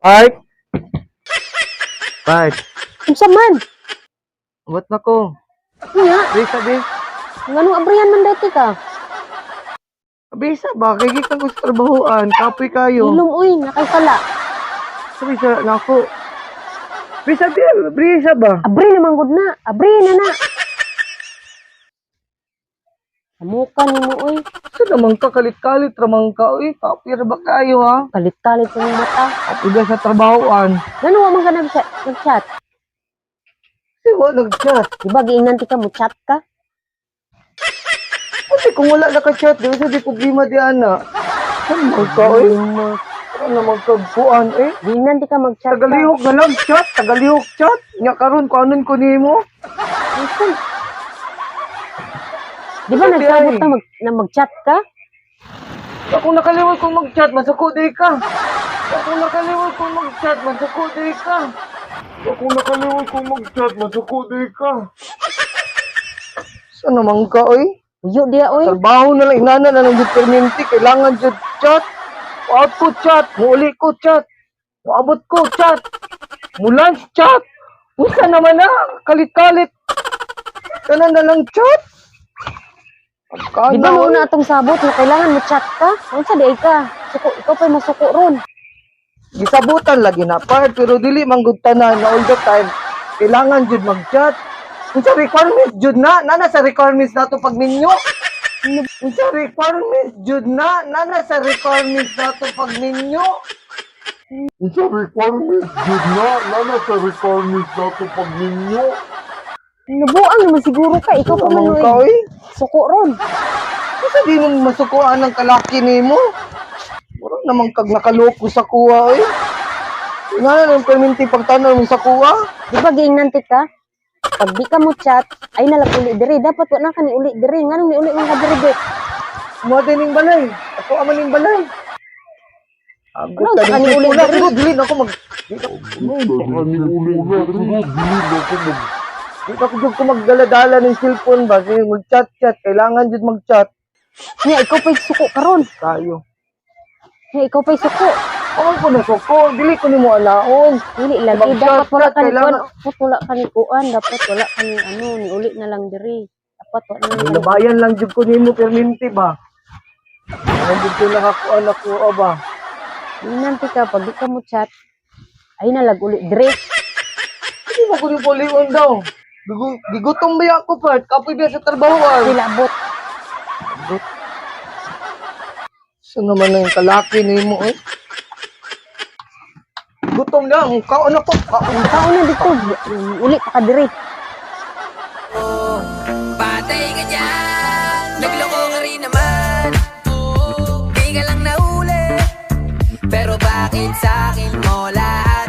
Ay, Bart, Unsa man? abot na ko. Nya, Sabi, ngano abrihan man dati ka? abisa ba? Kaya gikan ko sa trabahoan. Kapoy kayo. Ilom uy, nakaisala. Sabi sa na ako. Bisa ba? Abri naman gud na. Abri na. Amukan ni mo uy. Sa naman ka, kalit-kalit ramang ka. Uy, kapoy ra ba kayo ha? Kalit-kalit yung mata. Kapoy ba sa trabahoan? Ngano wa man ka nag-chat? Di ba nag-chat? Di ba giingnan ti ka mo chat ka? Kasi kung wala naka-chat, di ba sa di problema di ana? Ano naman ka, uy? Ano naman ka, buwan, eh? Giingnan ti ka mag-chat ka. Tagalihok na lang, chat. Tagalihok, chat. Nya karon ko anon ko nimo. Unsan? Di ba Sabi nagsabot ay. na mag-chat ka? Ako nakalimutan kong mag-chat, masuko day ka. Ako nakalimutan kong mag-chat, masuko day ka. Ako nakalimutan kong mag-chat, masuko day ka. Saan naman ka, oy? Uyo dia uy. Trabaho na lang, inana na ng determinti. Kailangan dyan chat. Out ko chat, muli ko chat. Maabot ko chat. Mulans chat. Unsa naman na, kalit-kalit. Kanan na lang chat. Di ba mo na atong sabot na kailangan mo chat ka? Unsa di ka? Suko, ikaw pa'y masuko ron. Gisabutan lagi na part pero dili manggud tanan na all the time kailangan jud mag-chat. Unsa requirements jud na nana sa requirements nato pag ninyo. Unsa requirements jud na nana sa requirements nato pag ninyo. Unsa requirements jud na nana sa requirements nato pag ninyo. Nabuang naman siguro ka. Ikaw pa man Among uy. ka oy. Suko ron. Unsa di mo masukuan ang kalaki nimo? Mura namang kag nakaloko sa kuha oy. Nga nang perminti pagtanaw mo sa kuha. Di ba giingnan ti ka? Pag di ka mo chat, ay nalag uli diri. Dapat wa na ka ni uli diri. Nganong ni uli man ka diri bet? Mo dining balay. Ako aman ning balay. Agot Ano, ka sa din kanil uli uli dili dili na ako mag di ka ko magdala-dala ng cellphone ba kasi mag-chat-chat kailangan jud mag-chat Nya ikaw pa'y suko karon. tayo. Nya ikaw pa'y suko. Ako ko na suko, dili ko nimo alaon. Dili lagi Mag-chat dapat wala ka ni kailangan- kuan. Dapat wala ka ni kuan. Dapat wala ka ni ano, ni uli na lang diri. Dapat wala na lang. Labayan lang jud ko nimo perminti ba. Ano jud ko nakakuan ako ba. Giingnan ti ka pag di ka mo chat, ay nalag uli diri. Hindi mo ko ni polion daw. Gigutom ba ako part? Kapoy ba sa trabaho? Silabot. So naman na yung kalaki nimo eh. Gutom lang, kaon ako. Kaon. Kaon na dito. Uli pa ka diri.